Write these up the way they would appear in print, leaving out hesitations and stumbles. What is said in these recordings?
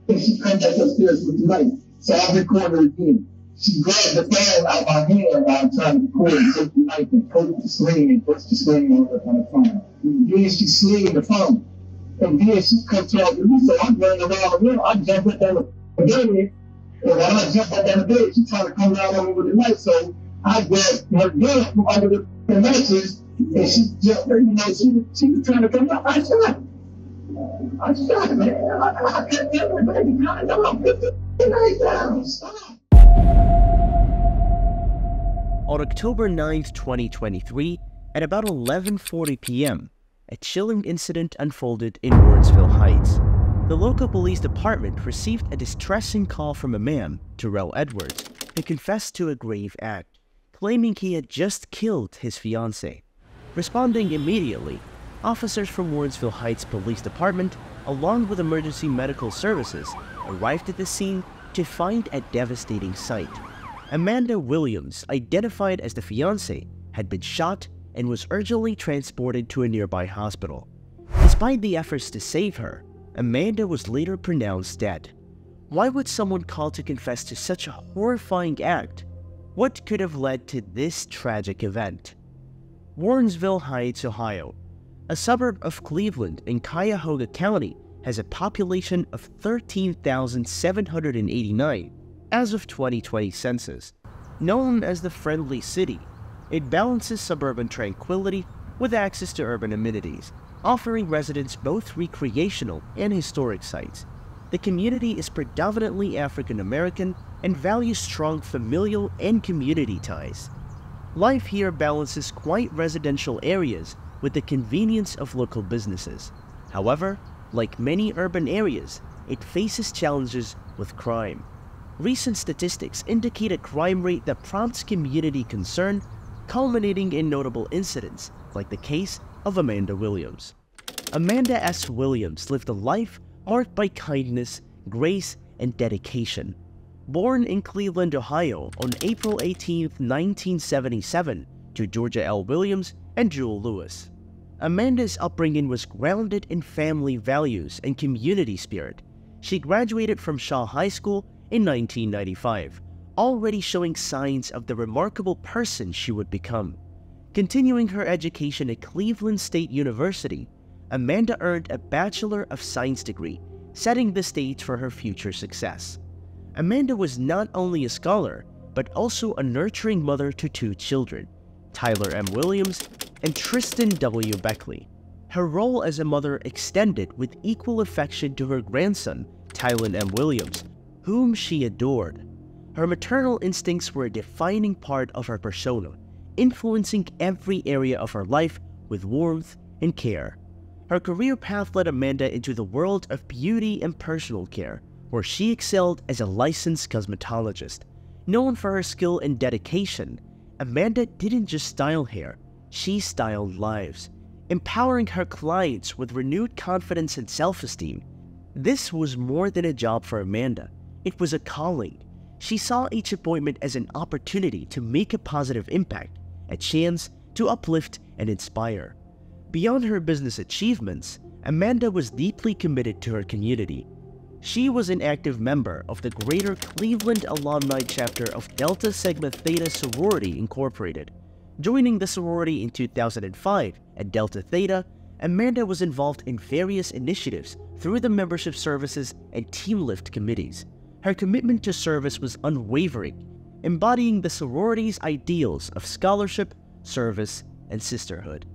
And she comes back upstairs with the knife. So I record her again. She grabbed the phone out my hand while I'm trying to record and took the knife and poked the screen and pushed the screen on the phone. And then she slid the phone. And then she comes to me, so I'm running around the room. I jump up on the bed, and when I jump up on the bed, she trying to come down on me with the knife. So I grabbed her gun from under the mattress, and she jumped her, she was trying to come down. I shot, man. I couldn't get her, baby. I know I'm 50 down. Stop. On October 9th, 2023, at about 11:40 p.m., a chilling incident unfolded in Warrensville Heights. The local police department received a distressing call from a man, Terrell Edwards, who confessed to a grave act, claiming he had just killed his fiancée. Responding immediately, officers from Warrensville Heights Police Department, along with emergency medical services, arrived at the scene to find a devastating sight. Amanda Williams, identified as the fiancée, had been shot and was urgently transported to a nearby hospital. Despite the efforts to save her, Amanda was later pronounced dead. Why would someone call to confess to such a horrifying act? What could have led to this tragic event? Warrensville Heights, Ohio, a suburb of Cleveland in Cuyahoga County, has a population of 13,789 as of 2020 census. Known as the Friendly City, it balances suburban tranquility with access to urban amenities, offering residents both recreational and historic sites. The community is predominantly African American and values strong familial and community ties. Life here balances quiet residential areas with the convenience of local businesses. However, like many urban areas, it faces challenges with crime. Recent statistics indicate a crime rate that prompts community concern, culminating in notable incidents like the case of Amanda Williams. Amanda S. Williams lived a life marked by kindness, grace, and dedication. Born in Cleveland, Ohio on April 18, 1977, to Georgia L. Williams and Jewel Lewis, Amanda's upbringing was grounded in family values and community spirit. She graduated from Shaw High School in 1995, already showing signs of the remarkable person she would become. Continuing her education at Cleveland State University, Amanda earned a Bachelor of Science degree, setting the stage for her future success. Amanda was not only a scholar, but also a nurturing mother to two children, Tyler M. Williams and Tristan W. Beckley. Her role as a mother extended with equal affection to her grandson, Tylen M. Williams, whom she adored. Her maternal instincts were a defining part of her persona, influencing every area of her life with warmth and care. Her career path led Amanda into the world of beauty and personal care, where she excelled as a licensed cosmetologist. Known for her skill and dedication, Amanda didn't just style hair, she styled lives, empowering her clients with renewed confidence and self-esteem. This was more than a job for Amanda, it was a calling. She saw each appointment as an opportunity to make a positive impact, a chance to uplift and inspire. Beyond her business achievements, Amanda was deeply committed to her community. She was an active member of the Greater Cleveland Alumni Chapter of Delta Sigma Theta Sorority Incorporated. Joining the sorority in 2005 at Delta Theta, Amanda was involved in various initiatives through the membership services and team lift committees. Her commitment to service was unwavering, embodying the sorority's ideals of scholarship, service, and sisterhood.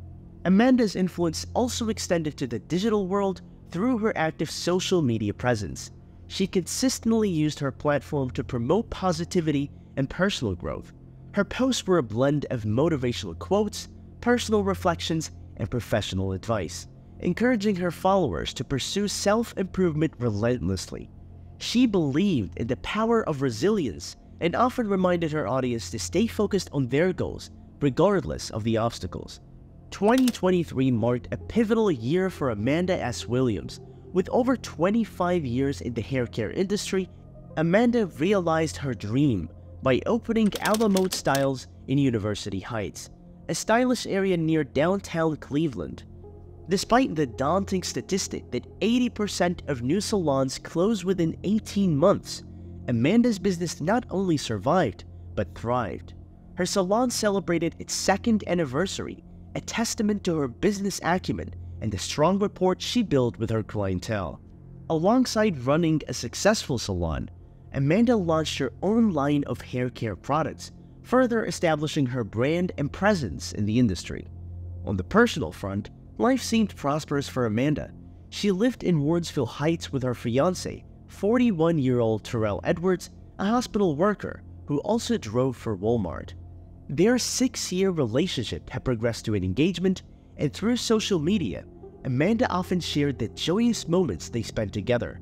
Amanda's influence also extended to the digital world through her active social media presence. She consistently used her platform to promote positivity and personal growth. Her posts were a blend of motivational quotes, personal reflections, and professional advice, encouraging her followers to pursue self-improvement relentlessly. She believed in the power of resilience and often reminded her audience to stay focused on their goals, regardless of the obstacles. 2023 marked a pivotal year for Amanda S. Williams. With over 25 years in the hair care industry, Amanda realized her dream by opening Alma Mode Styles in University Heights, a stylish area near downtown Cleveland. Despite the daunting statistic that 80% of new salons close within 18 months, Amanda's business not only survived, but thrived. Her salon celebrated its second anniversary, a testament to her business acumen and the strong rapport she built with her clientele. Alongside running a successful salon, Amanda launched her own line of hair care products, further establishing her brand and presence in the industry. On the personal front, life seemed prosperous for Amanda. She lived in Warrensville Heights with her fiancé, 41-year-old Terrell Edwards, a hospital worker who also drove for Walmart. Their 6-year relationship had progressed to an engagement, and through social media, Amanda often shared the joyous moments they spent together,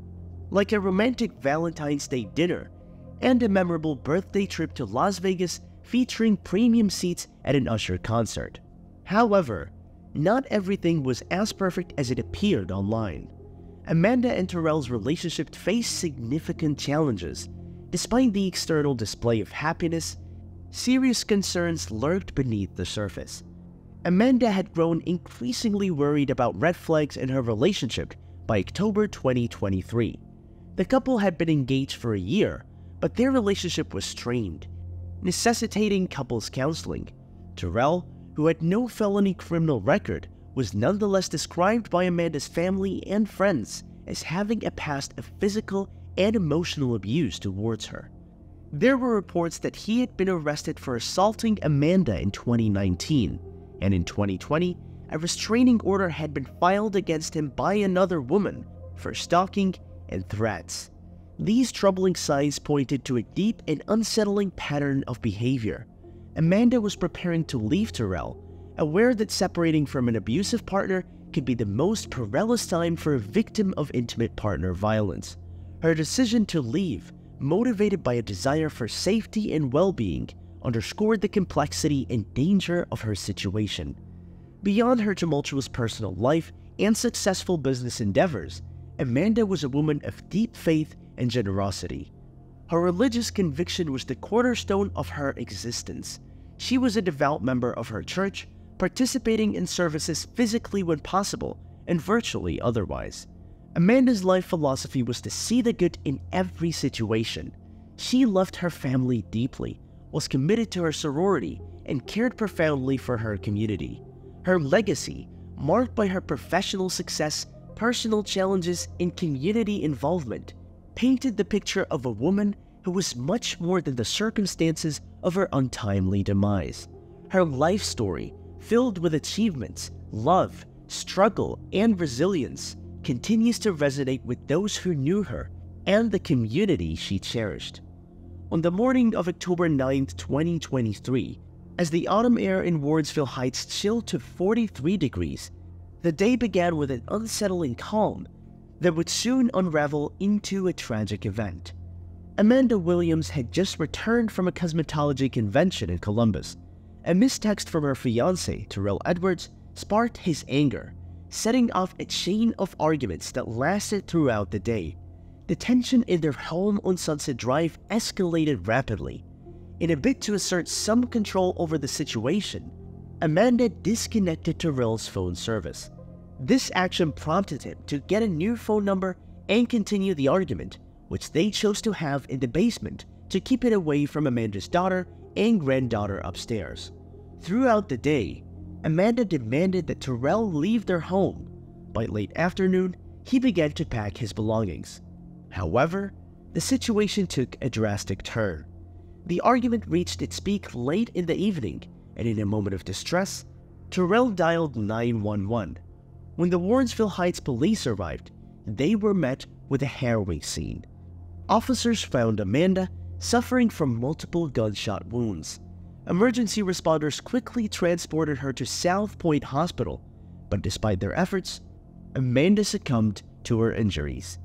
like a romantic Valentine's Day dinner and a memorable birthday trip to Las Vegas featuring premium seats at an Usher concert. However, not everything was as perfect as it appeared online. Amanda and Terrell's relationship faced significant challenges. Despite the external display of happiness, serious concerns lurked beneath the surface. Amanda had grown increasingly worried about red flags in her relationship by October 2023. The couple had been engaged for a year, but their relationship was strained, necessitating couples counseling. Terrell, who had no felony criminal record, was nonetheless described by Amanda's family and friends as having a past of physical and emotional abuse towards her. There were reports that he had been arrested for assaulting Amanda in 2019, and in 2020, a restraining order had been filed against him by another woman for stalking and threats. These troubling signs pointed to a deep and unsettling pattern of behavior. Amanda was preparing to leave Terrell, aware that separating from an abusive partner could be the most perilous time for a victim of intimate partner violence. Her decision to leave, motivated by a desire for safety and well-being, underscored the complexity and danger of her situation. Beyond her tumultuous personal life and successful business endeavors, Amanda was a woman of deep faith and generosity. Her religious conviction was the cornerstone of her existence. She was a devout member of her church, participating in services physically when possible and virtually otherwise. Amanda's life philosophy was to see the good in every situation. She loved her family deeply, was committed to her sorority, and cared profoundly for her community. Her legacy, marked by her professional success, personal challenges, and community involvement, painted the picture of a woman who was much more than the circumstances of her untimely demise. Her life story, filled with achievements, love, struggle, and resilience, continues to resonate with those who knew her and the community she cherished. On the morning of October 9, 2023, as the autumn air in Warrensville Heights chilled to 43 degrees, the day began with an unsettling calm that would soon unravel into a tragic event. Amanda Williams had just returned from a cosmetology convention in Columbus. A mistext from her fiancé, Terrell Edwards, sparked his anger, setting off a chain of arguments that lasted throughout the day. The tension in their home on Sunset Drive escalated rapidly. In a bid to assert some control over the situation, Amanda disconnected Terrell's phone service. This action prompted him to get a new phone number and continue the argument, which they chose to have in the basement to keep it away from Amanda's daughter and granddaughter upstairs. Throughout the day, Amanda demanded that Terrell leave their home. By late afternoon, he began to pack his belongings. However, the situation took a drastic turn. The argument reached its peak late in the evening, and in a moment of distress, Terrell dialed 911. When the Warrensville Heights police arrived, they were met with a harrowing scene. Officers found Amanda suffering from multiple gunshot wounds. Emergency responders quickly transported her to South Point Hospital, but despite their efforts, Amanda succumbed to her injuries.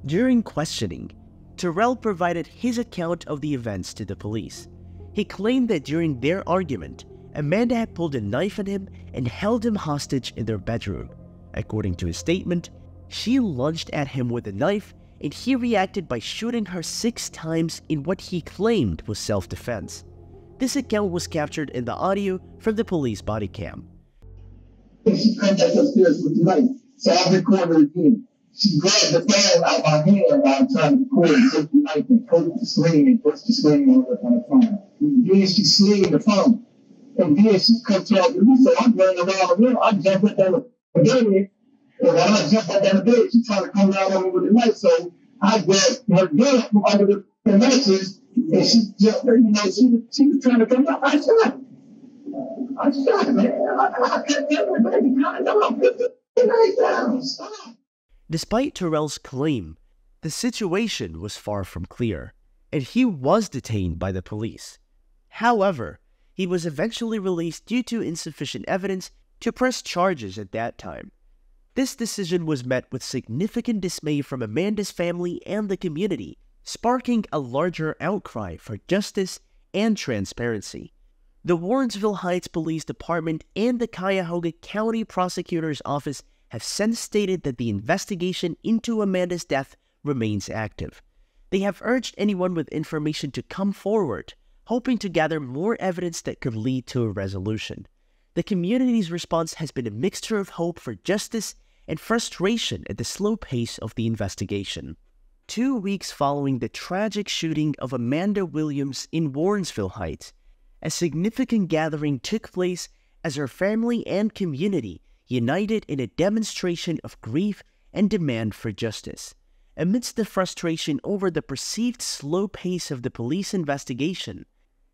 During questioning, Terrell provided his account of the events to the police. He claimed that during their argument, Amanda had pulled a knife on him and held him hostage in their bedroom. According to his statement, she lunged at him with a knife, and he reacted by shooting her 6 times in what he claimed was self-defense. This account was captured in the audio from the police body cam. And she comes back upstairs with the knife. So I record her again. She grabbed the phone out of my hand while I'm trying to record and took the knife and poked the screen and pushed the screen on the phone. And then she slid the phone. And then she comes out with me, so I'm running around the room. I jump up on the bed, and when I jump up on the bed, she's trying to come down on me with the knife. So I grabbed her gun from under the mattress, and she jumped, she was trying to come out. I shot her. Man. I couldn't get her, baby. No, put the knife down. Stop. Despite Terrell's claim, the situation was far from clear, and he was detained by the police. However, he was eventually released due to insufficient evidence to press charges at that time. This decision was met with significant dismay from Amanda's family and the community, sparking a larger outcry for justice and transparency. The Warrensville Heights Police Department and the Cuyahoga County Prosecutor's Office have since stated that the investigation into Amanda's death remains active. They have urged anyone with information to come forward, hoping to gather more evidence that could lead to a resolution. The community's response has been a mixture of hope for justice and frustration at the slow pace of the investigation. 2 weeks following the tragic shooting of Amanda Williams in Warrensville Heights, a significant gathering took place as her family and community united in a demonstration of grief and demand for justice. Amidst the frustration over the perceived slow pace of the police investigation,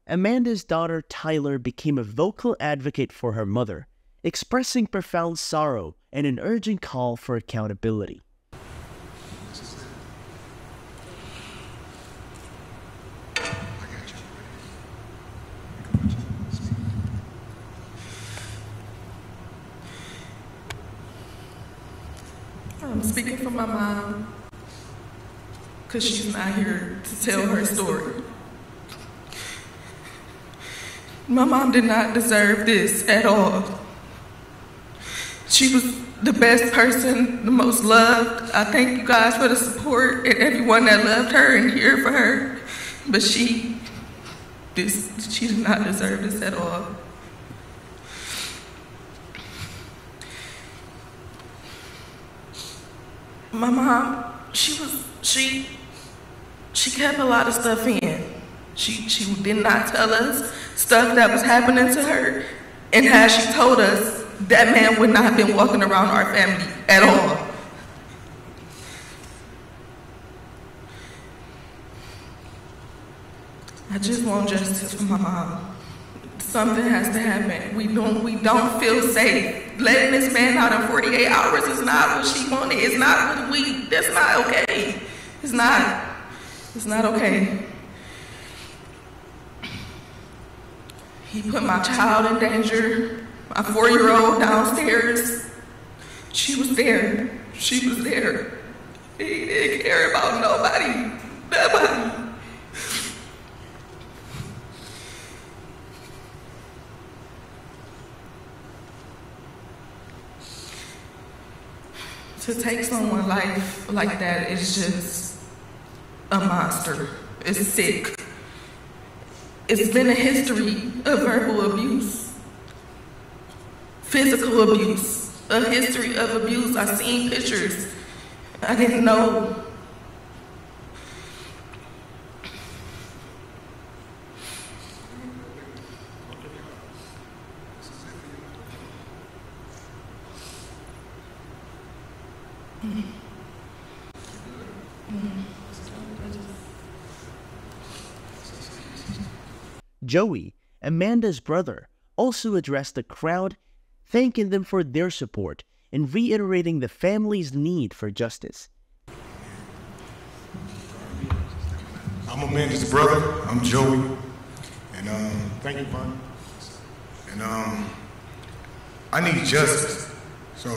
Amanda's daughter Tyler became a vocal advocate for her mother, expressing profound sorrow and an urgent call for accountability. I'm speaking for my mom, because she's not here to tell her story. My mom did not deserve this at all. She was the best person, the most loved. I thank you guys for the support and everyone that loved her and here for her. But she did not deserve this at all. My mom, she kept a lot of stuff in. She did not tell us stuff that was happening to her, and had she told us, that man would not have been walking around our family at all. I just want justice for my mom. Something has to happen. We don't feel safe. Letting this man out in 48 hours is not what she wanted. It's not what that's not okay. It's not okay. He put my child in danger, my 4-year-old downstairs. She was there. She was there. He didn't care about nobody. Nobody. To take someone's life like that is just a monster. It's sick. It's been a history of verbal abuse, physical abuse, a history of abuse. I've seen pictures. I didn't know. Joey, Amanda's brother, also addressed the crowd, thanking them for their support and reiterating the family's need for justice. I'm Amanda's brother. I'm Joey. And thank you, Vaughn. And I need justice. So,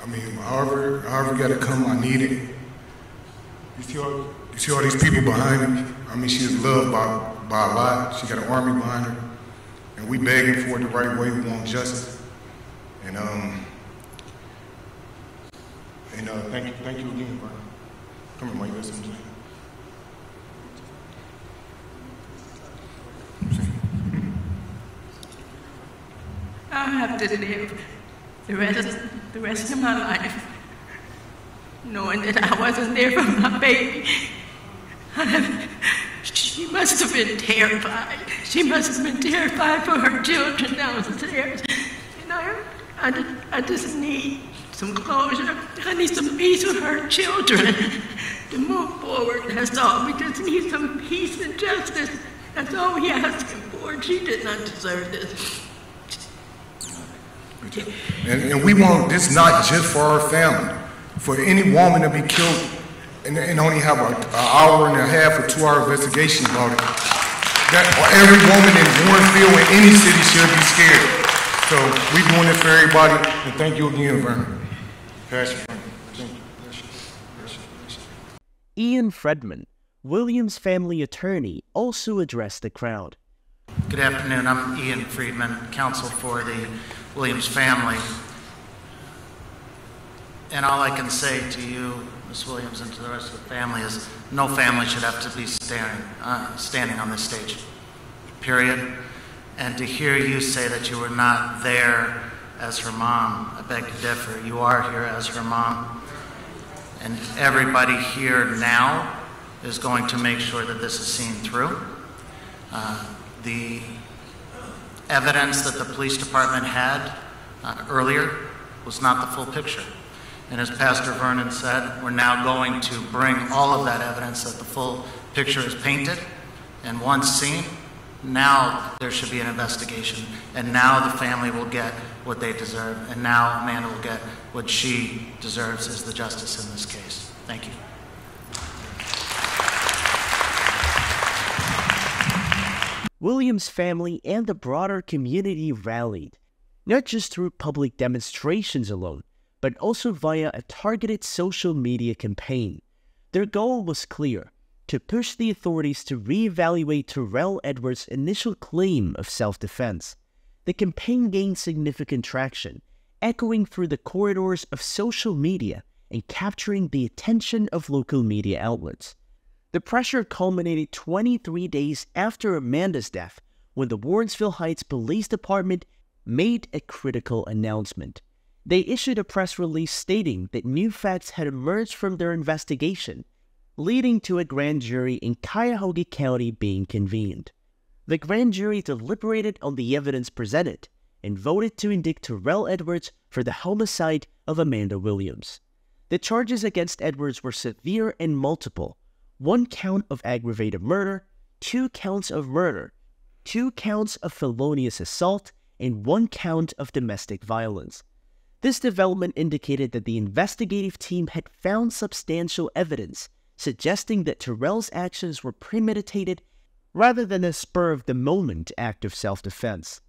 I mean, however got to come, I need it. You see all these people behind me? I mean, she is loved by a lot. She got an army behind her. And we begging for it the right way. We want justice. And thank you again, bro. Come here, Mike. Listen to me. I have to live the rest of my life, knowing that I wasn't there for my baby. She must have been terrified. She must have been terrified for her children downstairs. And I just need some closure. I need some peace with her children to move forward. That's all. We just need some peace and justice. That's all we asking for. She did not deserve this. And we want this not just for our family, for any woman to be killed and only have an hour and a half or 2 hour investigation about it. That, or every woman in Warrenville or any city should be scared. So we're doing it for everybody, and thank you again, Vernon. Ian Fredman, Williams' family attorney, also addressed the crowd. Good afternoon. I'm Ian Friedman, counsel for the Williams family. And all I can say to you, Ms. Williams, and to the rest of the family is no family should have to be standing on this stage, period. And to hear you say that you were not there as her mom, I beg to differ. You are here as her mom. And everybody here now is going to make sure that this is seen through. The evidence that the police department had earlier was not the full picture. And as Pastor Vernon said, we're now going to bring all of that evidence that the full picture is painted. And once seen, now there should be an investigation. And now the family will get what they deserve. And now Amanda will get what she deserves as the justice in this case. Thank you. Williams' family and the broader community rallied, not just through public demonstrations alone, but also via a targeted social media campaign. Their goal was clear: to push the authorities to reevaluate Terrell Edwards' initial claim of self-defense. The campaign gained significant traction, echoing through the corridors of social media and capturing the attention of local media outlets. The pressure culminated 23 days after Amanda's death, when the Warrensville Heights Police Department made a critical announcement. They issued a press release stating that new facts had emerged from their investigation, leading to a grand jury in Cuyahoga County being convened. The grand jury deliberated on the evidence presented and voted to indict Terrell Edwards for the homicide of Amanda Williams. The charges against Edwards were severe and multiple: 1 count of aggravated murder, 2 counts of murder, 2 counts of felonious assault, and 1 count of domestic violence. This development indicated that the investigative team had found substantial evidence suggesting that Terrell's actions were premeditated rather than a spur-of-the-moment act of self-defense.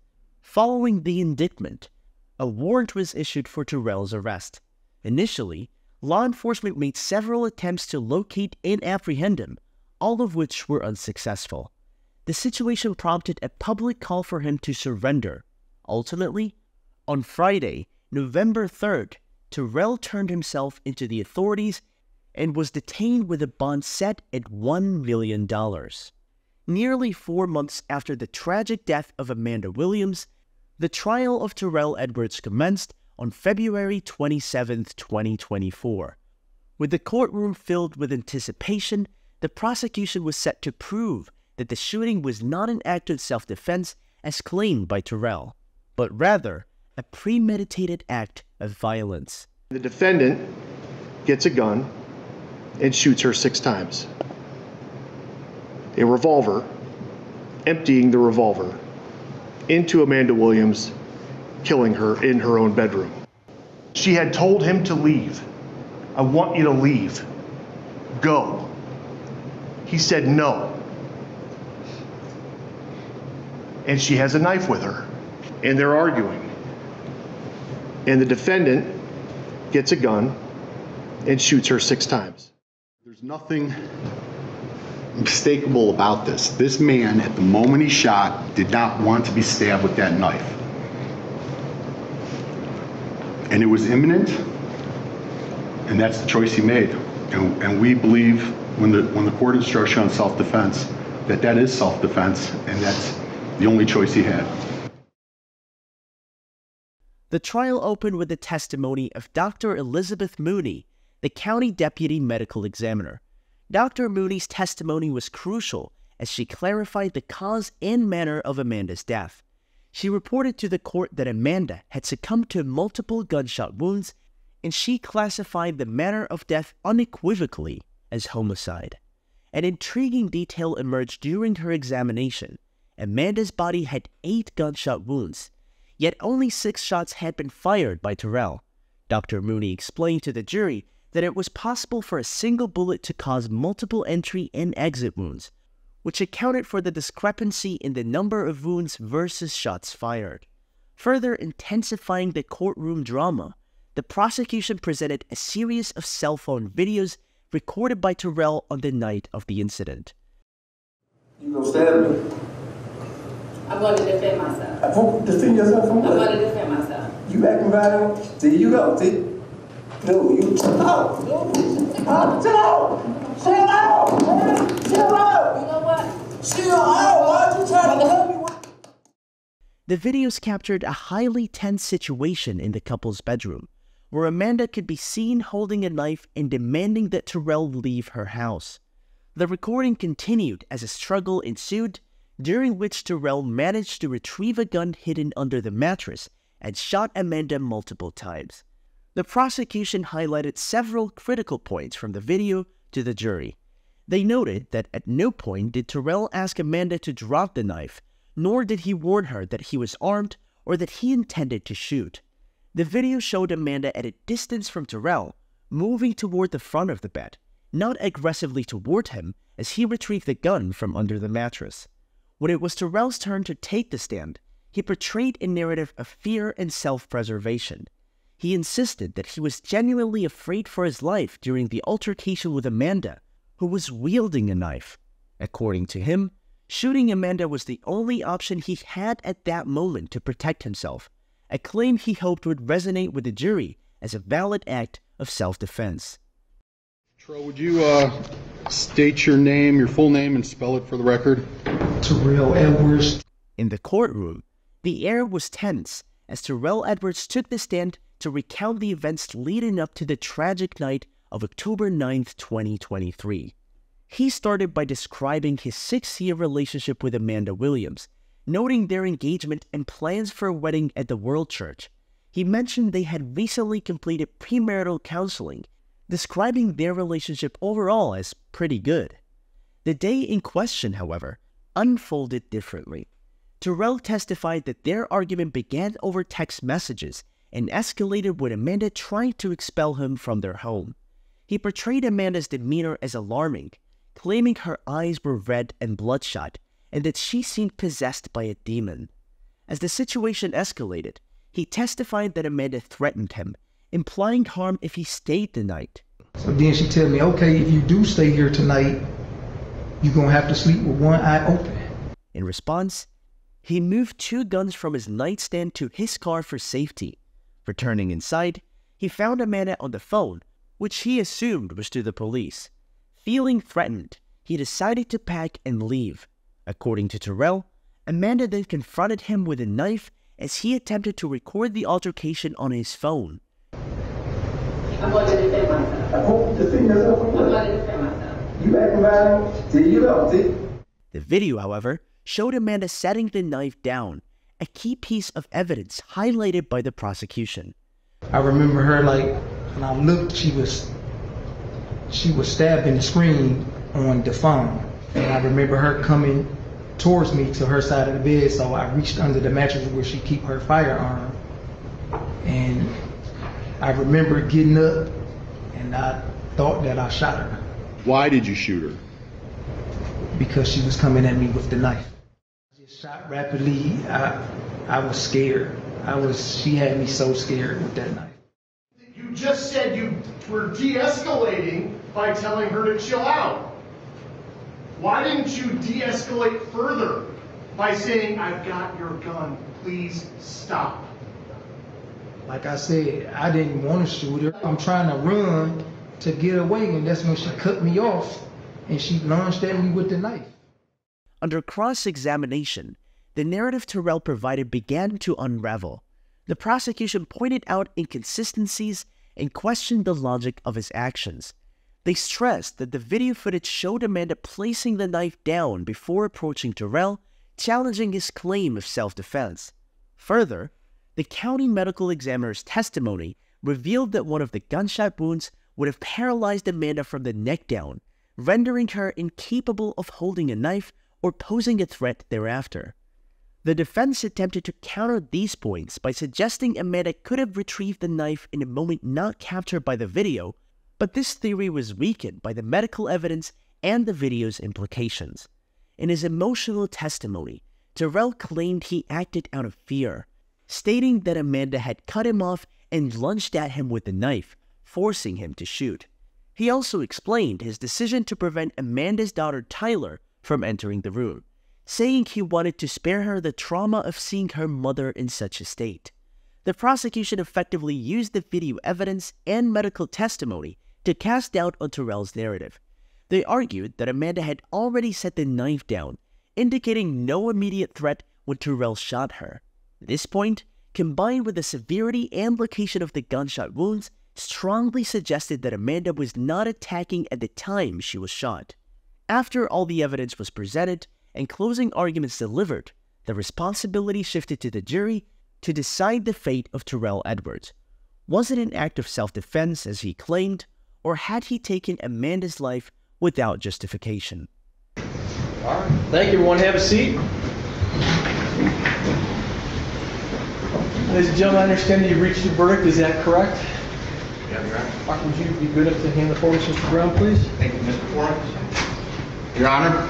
Following the indictment, a warrant was issued for Terrell's arrest. Initially, law enforcement made several attempts to locate and apprehend him, all of which were unsuccessful. The situation prompted a public call for him to surrender. Ultimately, on Friday, November 3rd, Terrell turned himself into the authorities and was detained with a bond set at $1 million. Nearly 4 months after the tragic death of Amanda Williams, the trial of Terrell Edwards commenced on February 27, 2024. With the courtroom filled with anticipation, the prosecution was set to prove that the shooting was not an act of self-defense as claimed by Terrell, but rather a premeditated act of violence. The defendant gets a gun and shoots her 6 times. A revolver, emptying the revolver into Amanda Williams, killing her in her own bedroom. She had told him to leave. I want you to leave. Go. He said no. And she has a knife with her, and they're arguing. And the defendant gets a gun and shoots her 6 times. There's nothing mistakable about this. This man, at the moment he shot, did not want to be stabbed with that knife. And it was imminent, and that's the choice he made. And we believe when the court instruction on self-defense, that is self-defense, and that's the only choice he had. The trial opened with the testimony of Dr. Elizabeth Mooney, the county deputy medical examiner. Dr. Mooney's testimony was crucial as she clarified the cause and manner of Amanda's death. She reported to the court that Amanda had succumbed to multiple gunshot wounds, and she classified the manner of death unequivocally as homicide. An intriguing detail emerged during her examination. Amanda's body had 8 gunshot wounds, yet only 6 shots had been fired by Terrell. Dr. Mooney explained to the jury that it was possible for a single bullet to cause multiple entry and exit wounds, which accounted for the discrepancy in the number of wounds versus shots fired. Further intensifying the courtroom drama, the prosecution presented a series of cell phone videos recorded by Terrell on the night of the incident. You gonna stab me? I'm going to defend myself. Defend yourself from what? I'm going to defend myself. You acting violent? There you go. See? No, you. Oh, chill out. Chill out. Chill out. You know what? Chill out. Why'd you try to help me with? The videos captured a highly tense situation in the couple's bedroom, where Amanda could be seen holding a knife and demanding that Terrell leave her house. The recording continued as a struggle ensued, during which Terrell managed to retrieve a gun hidden under the mattress and shot Amanda multiple times. The prosecution highlighted several critical points from the video to the jury. They noted that at no point did Terrell ask Amanda to drop the knife, nor did he warn her that he was armed or that he intended to shoot. The video showed Amanda at a distance from Terrell, moving toward the front of the bed, not aggressively toward him as he retrieved the gun from under the mattress. When it was Terrell's turn to take the stand, he portrayed a narrative of fear and self-preservation. He insisted that he was genuinely afraid for his life during the altercation with Amanda, who was wielding a knife. According to him, shooting Amanda was the only option he had at that moment to protect himself, a claim he hoped would resonate with the jury as a valid act of self-defense. Terrell, would you state your name, your full name, and spell it for the record? Terrell Edwards. In the courtroom, the air was tense as Terrell Edwards took the stand to recount the events leading up to the tragic night of October 9th, 2023. He started by describing his 6-year relationship with Amanda Williams, noting their engagement and plans for a wedding at the World Church. He mentioned they had recently completed premarital counseling, describing their relationship overall as pretty good. The day in question, however, unfolded differently. Terrell testified that their argument began over text messages and escalated with Amanda trying to expel him from their home. He portrayed Amanda's demeanor as alarming, claiming her eyes were red and bloodshot and that she seemed possessed by a demon. As the situation escalated, he testified that Amanda threatened him, implying harm if he stayed the night. So then she told me, okay, if you do stay here tonight, you're going to have to sleep with one eye open. In response, he moved 2 guns from his nightstand to his car for safety. Returning inside, he found Amanda on the phone, which he assumed was to the police. Feeling threatened, he decided to pack and leave. According to Terrell, Amanda then confronted him with a knife as he attempted to record the altercation on his phone. I'm going to defend myself. I hope you defend yourself from what? I'm going to defend myself. You acting violent? There you go. See? The video, however, showed Amanda setting the knife down, a key piece of evidence highlighted by the prosecution. I remember her, like, when I looked, she was stabbing the screen on the phone. And I remember her coming towards me to her side of the bed, so I reached under the mattress where she keep her firearm. And I remember getting up, and I thought that I shot her. Why did you shoot her? Because she was coming at me with the knife. I just shot rapidly. I was scared. She had me so scared with that knife. You just said you were de-escalating by telling her to chill out. Why didn't you de-escalate further by saying, I've got your gun, please stop? Like I said, I didn't want to shoot her. I'm trying to run to get away, and that's when she cut me off, and she lunged at me with the knife. Under cross-examination, the narrative Terrell provided began to unravel. The prosecution pointed out inconsistencies and questioned the logic of his actions. They stressed that the video footage showed Amanda placing the knife down before approaching Terrell, challenging his claim of self-defense. Further, the county medical examiner's testimony revealed that one of the gunshot wounds would have paralyzed Amanda from the neck down, rendering her incapable of holding a knife or posing a threat thereafter. The defense attempted to counter these points by suggesting Amanda could have retrieved the knife in a moment not captured by the video, but this theory was weakened by the medical evidence and the video's implications. In his emotional testimony, Terrell claimed he acted out of fear, stating that Amanda had cut him off and lunged at him with the knife, forcing him to shoot. He also explained his decision to prevent Amanda's daughter Tyler from entering the room, saying he wanted to spare her the trauma of seeing her mother in such a state. The prosecution effectively used the video evidence and medical testimony to cast doubt on Terrell's narrative. They argued that Amanda had already set the knife down, indicating no immediate threat when Terrell shot her. This point, combined with the severity and location of the gunshot wounds, strongly suggested that Amanda was not attacking at the time she was shot. After all the evidence was presented and closing arguments delivered, the responsibility shifted to the jury to decide the fate of Terrell Edwards. Was it an act of self-defense, as he claimed, or had he taken Amanda's life without justification? All right. Thank you, everyone. Have a seat. Ladies and gentlemen, I understand that you reached a verdict. Is that correct? Yeah, Your Honor. All right, would you be good enough to hand the form to Mr. Brown, please? Thank you, Mr. Forrest. Your Honor.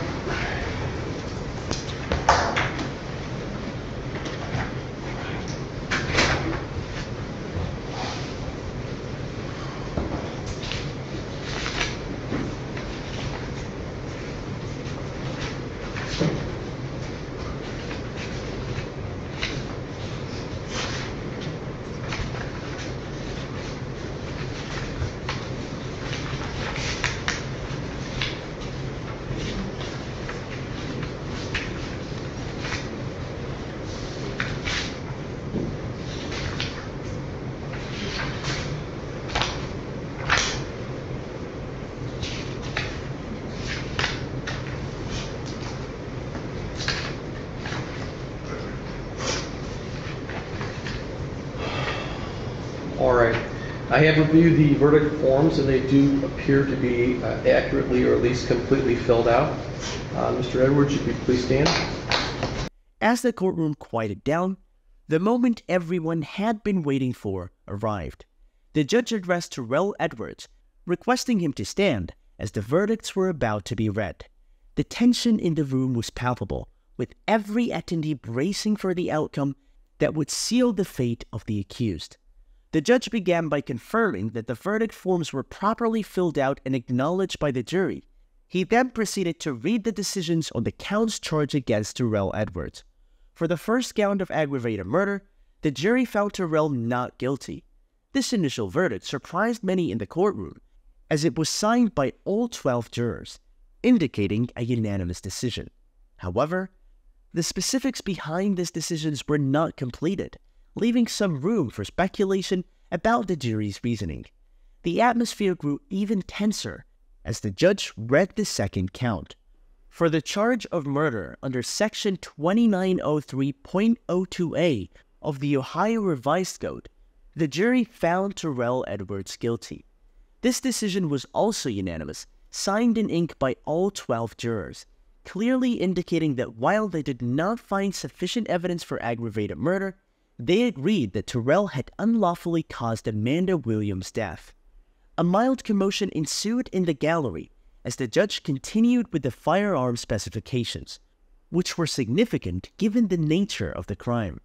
All right. I have reviewed the verdict forms, and they do appear to be accurately or at least completely filled out. Mr. Edwards, you could please stand. As the courtroom quieted down, the moment everyone had been waiting for arrived. The judge addressed Terrell Edwards, requesting him to stand as the verdicts were about to be read. The tension in the room was palpable, with every attendee bracing for the outcome that would seal the fate of the accused. The judge began by confirming that the verdict forms were properly filled out and acknowledged by the jury. He then proceeded to read the decisions on the counts charged against Terrell Edwards. For the first count of aggravated murder, the jury found Terrell not guilty. This initial verdict surprised many in the courtroom, as it was signed by all 12 jurors, indicating a unanimous decision. However, the specifics behind these decisions were not completed, leaving some room for speculation about the jury's reasoning. The atmosphere grew even tenser as the judge read the second count. For the charge of murder under Section 2903.02a of the Ohio Revised Code, the jury found Terrell Edwards guilty. This decision was also unanimous, signed in ink by all 12 jurors, clearly indicating that while they did not find sufficient evidence for aggravated murder, they agreed that Terrell had unlawfully caused Amanda Williams' death. A mild commotion ensued in the gallery as the judge continued with the firearm specifications, which were significant given the nature of the crime.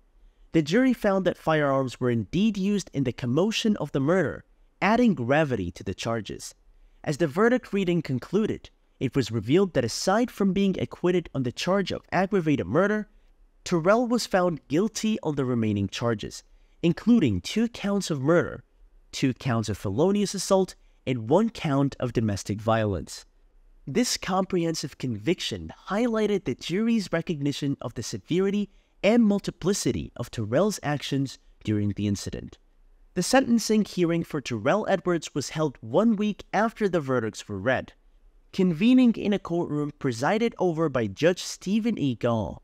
The jury found that firearms were indeed used in the commotion of the murder, adding gravity to the charges. As the verdict reading concluded, it was revealed that aside from being acquitted on the charge of aggravated murder, Terrell was found guilty on the remaining charges, including 2 counts of murder, 2 counts of felonious assault, and 1 count of domestic violence. This comprehensive conviction highlighted the jury's recognition of the severity and multiplicity of Terrell's actions during the incident. The sentencing hearing for Terrell Edwards was held 1 week after the verdicts were read, convening in a courtroom presided over by Judge Stephen E. Gall.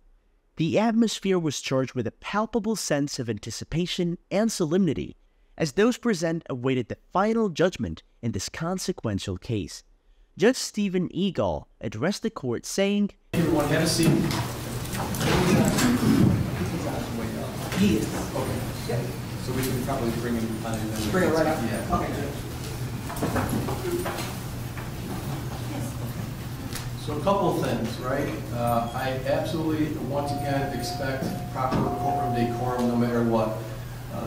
The atmosphere was charged with a palpable sense of anticipation and solemnity, as those present awaited the final judgment in this consequential case. Judge Stephen E. Gall addressed the court saying, "Everyone, have a seat." He is. Okay. Yep. So we can probably bring him on. Bring it right up? Yeah. Okay. So a couple of things, right? I absolutely, once again, expect proper courtroom decorum no matter what.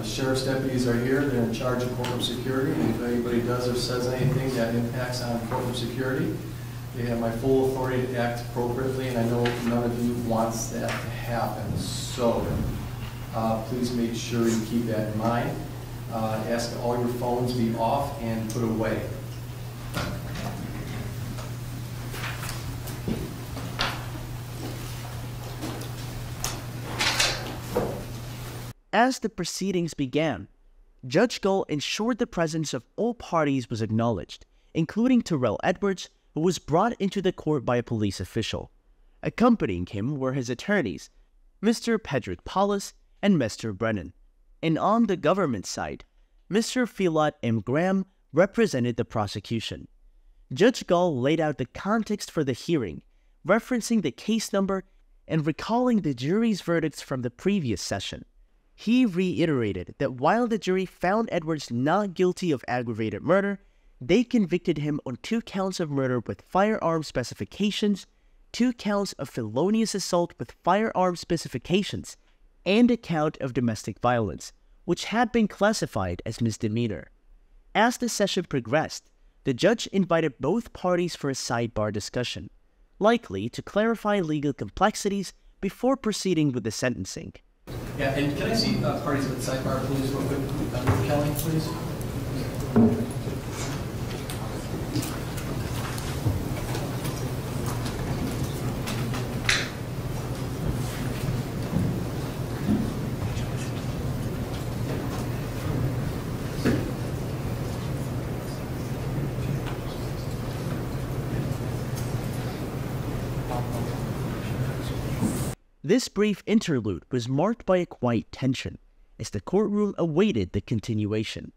Sheriff's deputies are here. They're in charge of courtroom security. And if anybody does or says anything that impacts on courtroom security, they have my full authority to act appropriately, and I know none of you wants that to happen. So please make sure you keep that in mind. Ask that all your phones be off and put away. As the proceedings began, Judge Gall ensured the presence of all parties was acknowledged, including Terrell Edwards, who was brought into the court by a police official. Accompanying him were his attorneys, Mr. Pedrick Paulus and Mr. Brennan, and on the government side, Mr. Philot M. Graham represented the prosecution. Judge Gall laid out the context for the hearing, referencing the case number and recalling the jury's verdicts from the previous session. He reiterated that while the jury found Edwards not guilty of aggravated murder, they convicted him on 2 counts of murder with firearm specifications, 2 counts of felonious assault with firearm specifications, and a count of domestic violence, which had been classified as misdemeanor. As the session progressed, the judge invited both parties for a sidebar discussion, likely to clarify legal complexities before proceeding with the sentencing. Yeah, and can I see parties at the sidebar, please, real quick? Kelly, please. This brief interlude was marked by a quiet tension, as the courtroom awaited the continuation.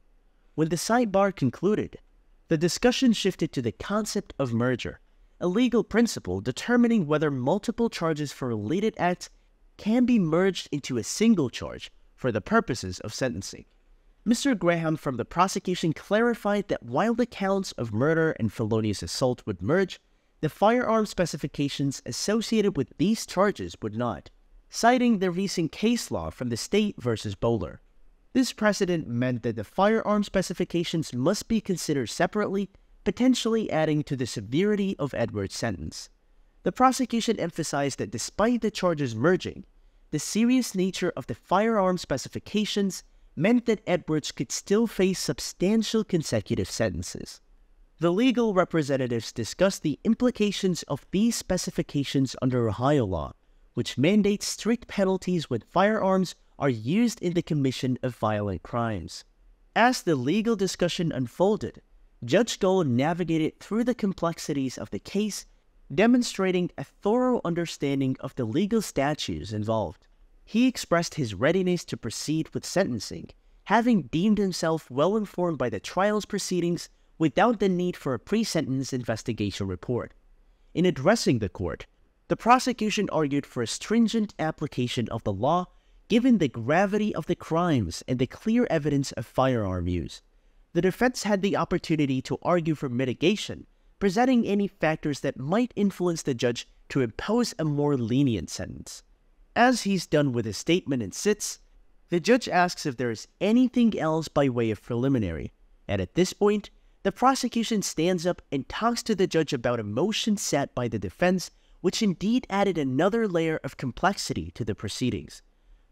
When the sidebar concluded, the discussion shifted to the concept of merger, a legal principle determining whether multiple charges for related acts can be merged into a single charge for the purposes of sentencing. Mr. Graham from the prosecution clarified that while the counts of murder and felonious assault would merge, the firearm specifications associated with these charges would not, citing the recent case law from the state versus Bowler. This precedent meant that the firearm specifications must be considered separately, potentially adding to the severity of Edwards' sentence. The prosecution emphasized that despite the charges merging, the serious nature of the firearm specifications meant that Edwards could still face substantial consecutive sentences. The legal representatives discussed the implications of these specifications under Ohio law, which mandates strict penalties when firearms are used in the commission of violent crimes. As the legal discussion unfolded, Judge Gall navigated through the complexities of the case, demonstrating a thorough understanding of the legal statutes involved. He expressed his readiness to proceed with sentencing, having deemed himself well informed by the trial's proceedings without the need for a pre-sentence investigation report. In addressing the court, the prosecution argued for a stringent application of the law given the gravity of the crimes and the clear evidence of firearm use. The defense had the opportunity to argue for mitigation, presenting any factors that might influence the judge to impose a more lenient sentence. As he's done with his statement and sits, the judge asks if there is anything else by way of preliminary, and at this point, the prosecution stands up and talks to the judge about a motion set by the defense, which indeed added another layer of complexity to the proceedings.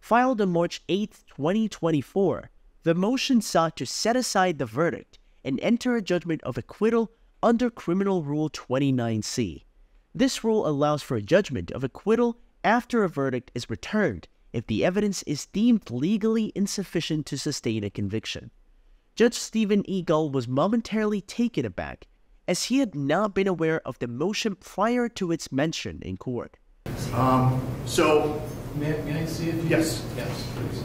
Filed on March 8, 2024, the motion sought to set aside the verdict and enter a judgment of acquittal under Criminal Rule 29C. This rule allows for a judgment of acquittal after a verdict is returned if the evidence is deemed legally insufficient to sustain a conviction. Judge Stephen E. Gull was momentarily taken aback, as he had not been aware of the motion prior to its mention in court. So, May I see it? yes. Yes, please.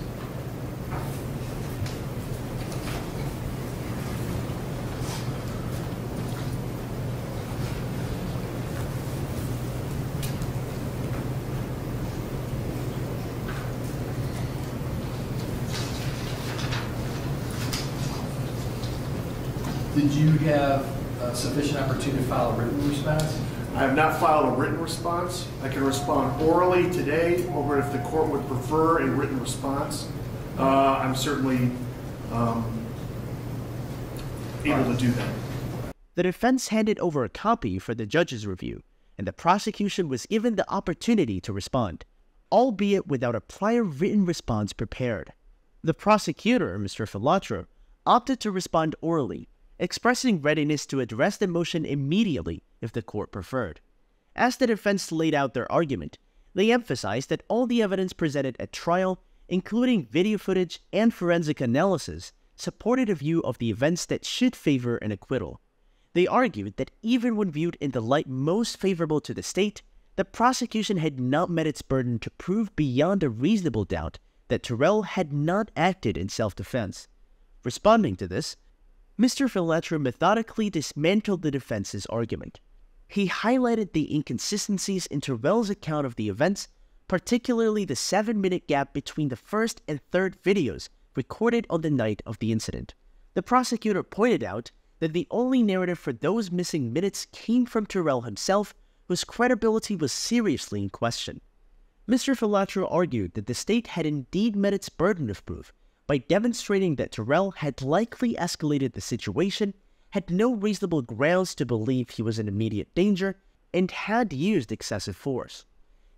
Did you have sufficient opportunity to file a written response? I have not filed a written response. I can respond orally today, or if the court would prefer a written response, I'm certainly able to do that. The defense handed over a copy for the judge's review, and the prosecution was given the opportunity to respond, albeit without a prior written response prepared. The prosecutor, Mr. Filatra, opted to respond orally, expressing readiness to address the motion immediately if the court preferred. As the defense laid out their argument, they emphasized that all the evidence presented at trial, including video footage and forensic analysis, supported a view of the events that should favor an acquittal. They argued that even when viewed in the light most favorable to the state, the prosecution had not met its burden to prove beyond a reasonable doubt that Terrell had not acted in self-defense. Responding to this, Mr. Filatra methodically dismantled the defense's argument. He highlighted the inconsistencies in Terrell's account of the events, particularly the 7-minute gap between the first and third videos recorded on the night of the incident. The prosecutor pointed out that the only narrative for those missing minutes came from Terrell himself, whose credibility was seriously in question. Mr. Filatra argued that the state had indeed met its burden of proof by demonstrating that Terrell had likely escalated the situation, had no reasonable grounds to believe he was in immediate danger, and had used excessive force.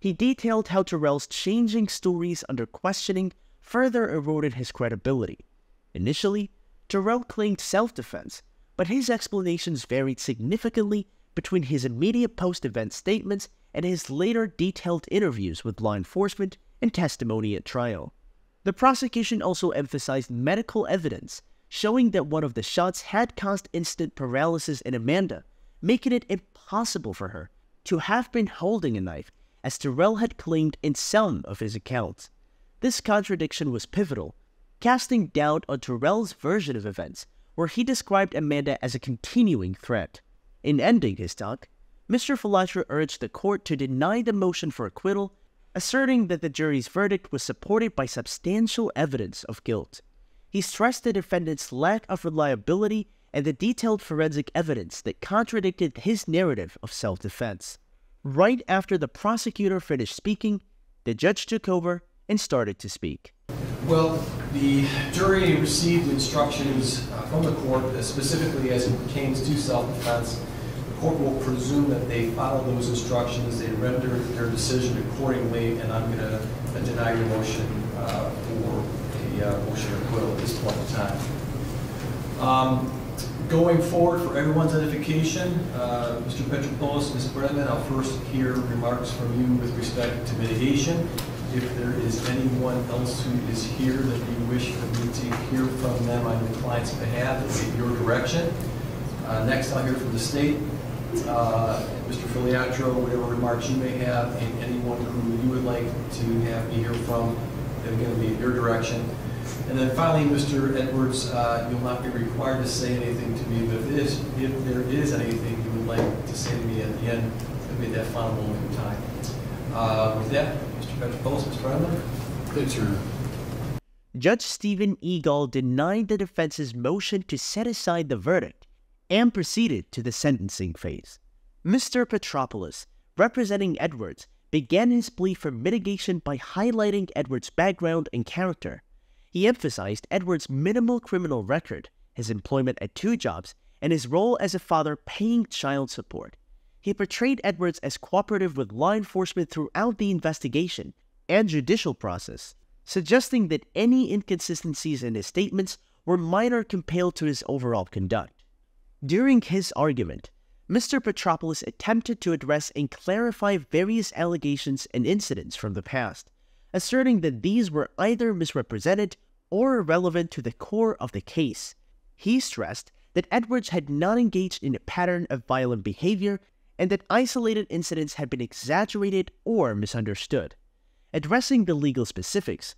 He detailed how Terrell's changing stories under questioning further eroded his credibility. Initially, Terrell claimed self-defense, but his explanations varied significantly between his immediate post-event statements and his later detailed interviews with law enforcement and testimony at trial. The prosecution also emphasized medical evidence showing that one of the shots had caused instant paralysis in Amanda, making it impossible for her to have been holding a knife, as Terrell had claimed in some of his accounts. This contradiction was pivotal, casting doubt on Terrell's version of events, where he described Amanda as a continuing threat. In ending his talk, Mr. Filatra urged the court to deny the motion for acquittal, asserting that the jury's verdict was supported by substantial evidence of guilt. He stressed the defendant's lack of reliability and the detailed forensic evidence that contradicted his narrative of self-defense. Right after the prosecutor finished speaking, the judge took over and started to speak. Well, the jury received instructions from the court, specifically as it pertains to self-defense. The court will presume that they follow those instructions, they render their decision accordingly, and I'm going to deny your motion for a motion of acquittal at this point in time. Going forward, for everyone's edification, Mr. Petropoulos, Ms. Brennan, I'll first hear remarks from you with respect to mitigation. If there is anyone else who is here that you wish for me to hear from them on your client's behalf, it's in your direction. Next, I'll hear from the state. Mr. Filiatro, whatever remarks you may have, and anyone who you would like to have me hear from, they're going to be in your direction. And then finally, Mr. Edwards, you'll not be required to say anything to me, but if there is anything you would like to say to me at the end, it'll be at that final moment in time. With that, Mr. Petropoulos, Ms. Brennan. Thanks, Your Honor. Judge Stephen E. Gull denied the defense's motion to set aside the verdict and proceeded to the sentencing phase. Mr. Petropoulos, representing Edwards, began his plea for mitigation by highlighting Edwards' background and character. He emphasized Edwards' minimal criminal record, his employment at 2 jobs, and his role as a father paying child support. He portrayed Edwards as cooperative with law enforcement throughout the investigation and judicial process, suggesting that any inconsistencies in his statements were minor compared to his overall conduct. During his argument, Mr. Petropoulos attempted to address and clarify various allegations and incidents from the past, asserting that these were either misrepresented or irrelevant to the core of the case. He stressed that Edwards had not engaged in a pattern of violent behavior and that isolated incidents had been exaggerated or misunderstood. Addressing the legal specifics,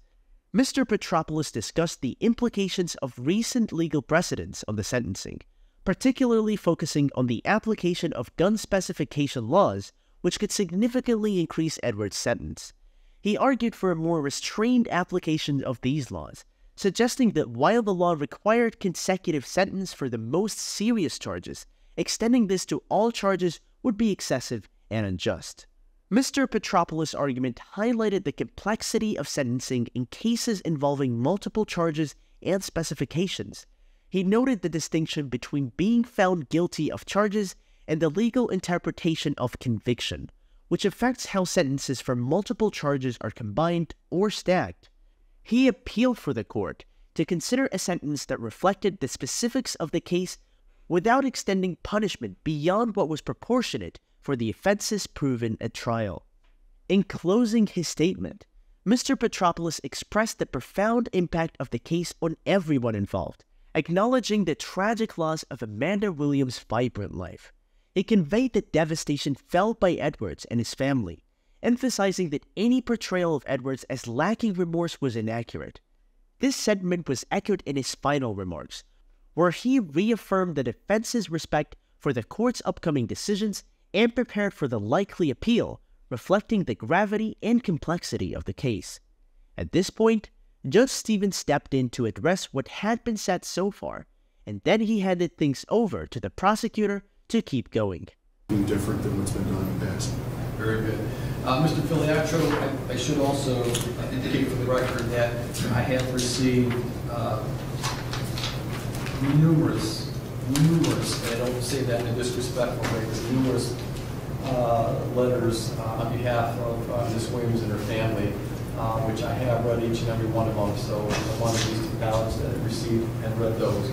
Mr. Petropoulos discussed the implications of recent legal precedents on the sentencing, particularly focusing on the application of gun specification laws, which could significantly increase Edwards' sentence. He argued for a more restrained application of these laws, suggesting that while the law required consecutive sentence for the most serious charges, extending this to all charges would be excessive and unjust. Mr. Petropoulos' argument highlighted the complexity of sentencing in cases involving multiple charges and specifications. He noted the distinction between being found guilty of charges and the legal interpretation of conviction, which affects how sentences for multiple charges are combined or stacked. He appealed for the court to consider a sentence that reflected the specifics of the case without extending punishment beyond what was proportionate for the offenses proven at trial. In closing his statement, Mr. Petropoulos expressed the profound impact of the case on everyone involved, acknowledging the tragic loss of Amanda Williams' vibrant life. He conveyed the devastation felt by Edwards and his family, emphasizing that any portrayal of Edwards as lacking remorse was inaccurate. This sentiment was echoed in his final remarks, where he reaffirmed the defense's respect for the court's upcoming decisions and prepared for the likely appeal, reflecting the gravity and complexity of the case. At this point, Judge Stevens stepped in to address what had been said so far, and then he handed things over to the prosecutor to keep going. Different than what's been done in the past. Very good. Mr. Filiatro, I should also indicate for the record that I have received numerous, and I don't say that in a disrespectful way, but numerous letters on behalf of Ms. Williams and her family, which I have read each and every one of them, so I wanted to acknowledge that I received and read those.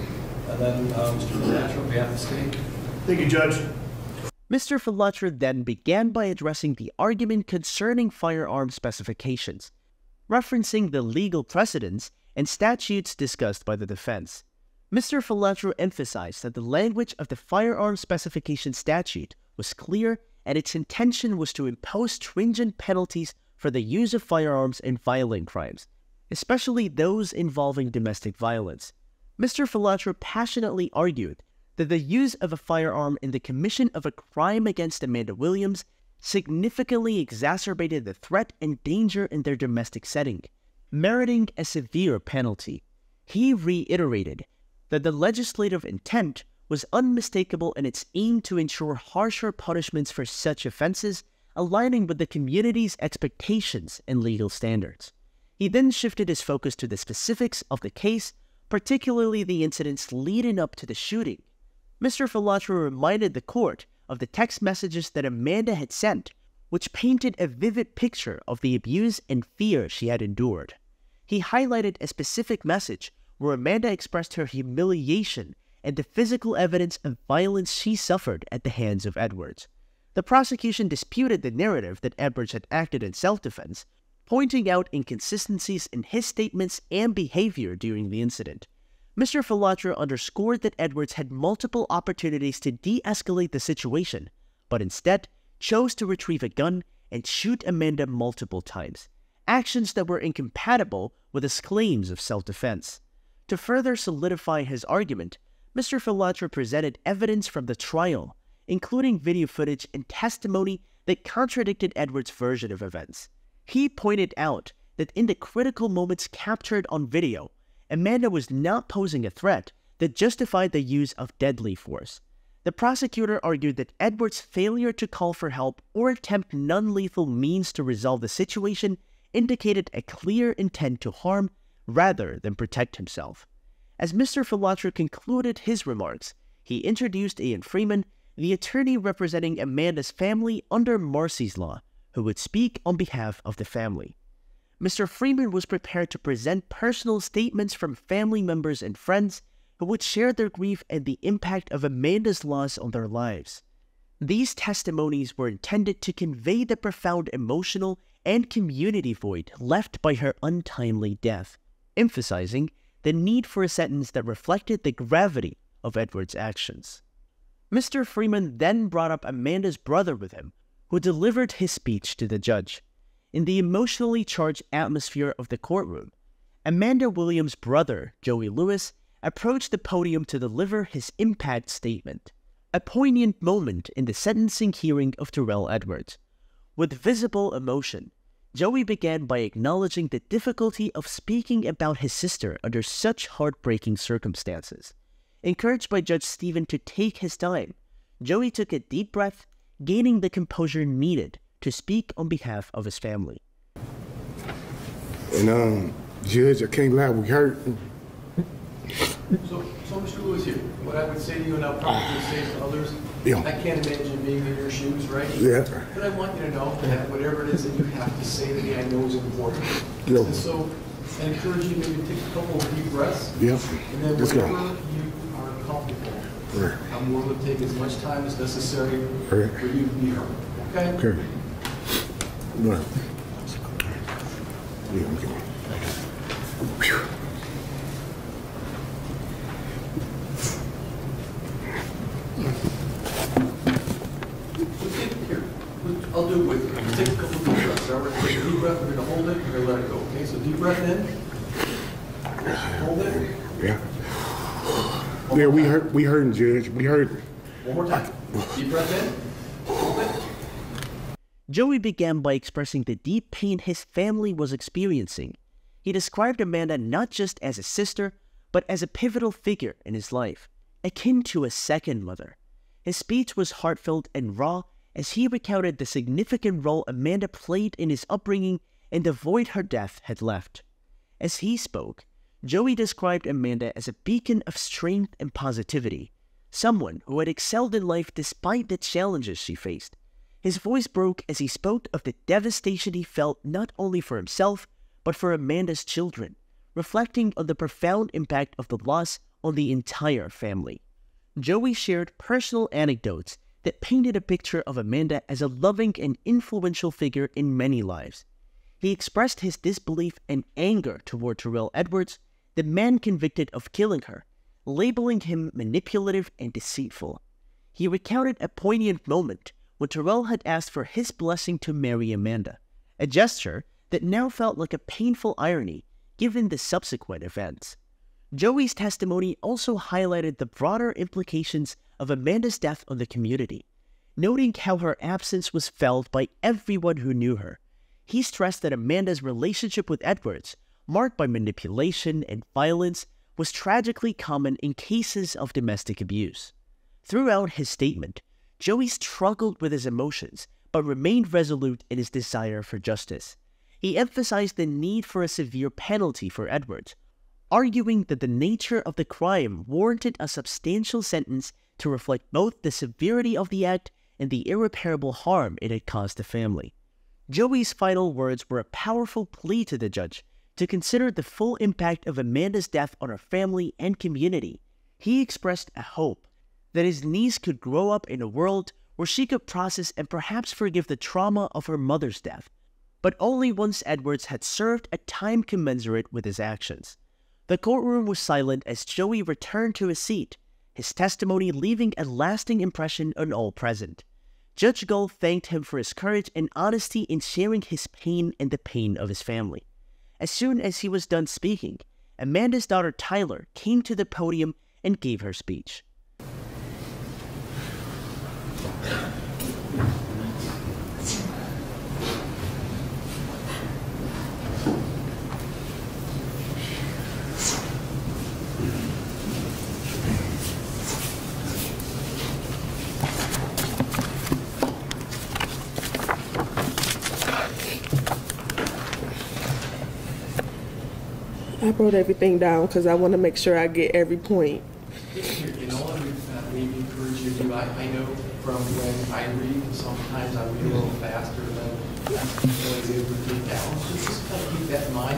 And then, Mr. Filiatro, on behalf of the state. Thank you, Judge. Mr. Filiatro then began by addressing the argument concerning firearm specifications, referencing the legal precedents and statutes discussed by the defense. Mr. Filiatro emphasized that the language of the firearm specification statute was clear and its intention was to impose stringent penalties for the use of firearms in violent crimes, especially those involving domestic violence. Mr. Filiatro passionately argued that the use of a firearm in the commission of a crime against Amanda Williams significantly exacerbated the threat and danger in their domestic setting, meriting a severe penalty. He reiterated that the legislative intent was unmistakable in its aim to ensure harsher punishments for such offenses, aligning with the community's expectations and legal standards. He then shifted his focus to the specifics of the case, particularly the incidents leading up to the shooting. Mr. Filiatro reminded the court of the text messages that Amanda had sent, which painted a vivid picture of the abuse and fear she had endured. He highlighted a specific message where Amanda expressed her humiliation and the physical evidence of violence she suffered at the hands of Edwards. The prosecution disputed the narrative that Edwards had acted in self-defense, pointing out inconsistencies in his statements and behavior during the incident. Mr. Filiatro underscored that Edwards had multiple opportunities to de-escalate the situation, but instead chose to retrieve a gun and shoot Amanda multiple times, actions that were incompatible with his claims of self-defense. To further solidify his argument, Mr. Filiatro presented evidence from the trial, including video footage and testimony that contradicted Edwards' version of events. He pointed out that in the critical moments captured on video, Amanda was not posing a threat that justified the use of deadly force. The prosecutor argued that Edwards' failure to call for help or attempt non-lethal means to resolve the situation indicated a clear intent to harm rather than protect himself. As Mr. Filiatro concluded his remarks, he introduced Ian Freeman, the attorney representing Amanda's family under Marcy's Law, who would speak on behalf of the family. Mr. Freeman was prepared to present personal statements from family members and friends who would share their grief and the impact of Amanda's loss on their lives. These testimonies were intended to convey the profound emotional and community void left by her untimely death, emphasizing the need for a sentence that reflected the gravity of Edward's actions. Mr. Freeman then brought up Amanda's brother with him, who delivered his speech to the judge. In the emotionally charged atmosphere of the courtroom, Amanda Williams' brother, Joey Lewis, approached the podium to deliver his impact statement, a poignant moment in the sentencing hearing of Terrell Edwards. With visible emotion, Joey began by acknowledging the difficulty of speaking about his sister under such heartbreaking circumstances. Encouraged by Judge Stephen to take his time, Joey took a deep breath, gaining the composure needed to speak on behalf of his family. And Judge, I can't lie, we hurt. So Mr. Lewis here, what I would say to you, and I'll probably say to others, Yeah. I can't imagine being in your shoes, right? Yeah. But I want you to know that whatever it is that you have to say to me, I know is important. Yeah. And so I encourage you maybe to take a couple of deep breaths. Yeah. And then Let's whenever go. you are comfortable, Right. I'm willing to take as much time as necessary Right. for you to be heard. Okay? Okay. Right. Yeah, I'm going. Whew. Here, I'll do it with you. Take a couple of deep breaths. All right? Take a deep breath. We're going to hold it. We're going to let it go. Okay? So deep breath in. Hold it. Yeah. Yeah, we heard, Judge. We heard. One more time. Deep breath in. Hold it. Joey began by expressing the deep pain his family was experiencing. He described Amanda not just as a sister, but as a pivotal figure in his life, akin to a second mother. His speech was heartfelt and raw as he recounted the significant role Amanda played in his upbringing and the void her death had left. As he spoke, Joey described Amanda as a beacon of strength and positivity, someone who had excelled in life despite the challenges she faced. His voice broke as he spoke of the devastation he felt not only for himself, but for Amanda's children, reflecting on the profound impact of the loss on the entire family. Joey shared personal anecdotes that painted a picture of Amanda as a loving and influential figure in many lives. He expressed his disbelief and anger toward Terrell Edwards, the man convicted of killing her, labeling him manipulative and deceitful. He recounted a poignant moment when Terrell had asked for his blessing to marry Amanda, a gesture that now felt like a painful irony given the subsequent events. Joey's testimony also highlighted the broader implications of Amanda's death on the community, noting how her absence was felt by everyone who knew her. He stressed that Amanda's relationship with Edwards, marked by manipulation and violence, was tragically common in cases of domestic abuse. Throughout his statement, Joey struggled with his emotions, but remained resolute in his desire for justice. He emphasized the need for a severe penalty for Edwards, arguing that the nature of the crime warranted a substantial sentence to reflect both the severity of the act and the irreparable harm it had caused the family. Joey's final words were a powerful plea to the judge to consider the full impact of Amanda's death on her family and community. He expressed a hope that his niece could grow up in a world where she could process and perhaps forgive the trauma of her mother's death, but only once Edwards had served a time commensurate with his actions. The courtroom was silent as Joey returned to his seat, his testimony leaving a lasting impression on all present. Judge Gull thanked him for his courage and honesty in sharing his pain and the pain of his family. As soon as he was done speaking, Amanda's daughter Tyler came to the podium and gave her speech. I wrote everything down because I want to make sure I get every point. You know what we encourage you to do? I know from when I read, sometimes I read a little faster than I was able to get down. So just kind of keep that in mind.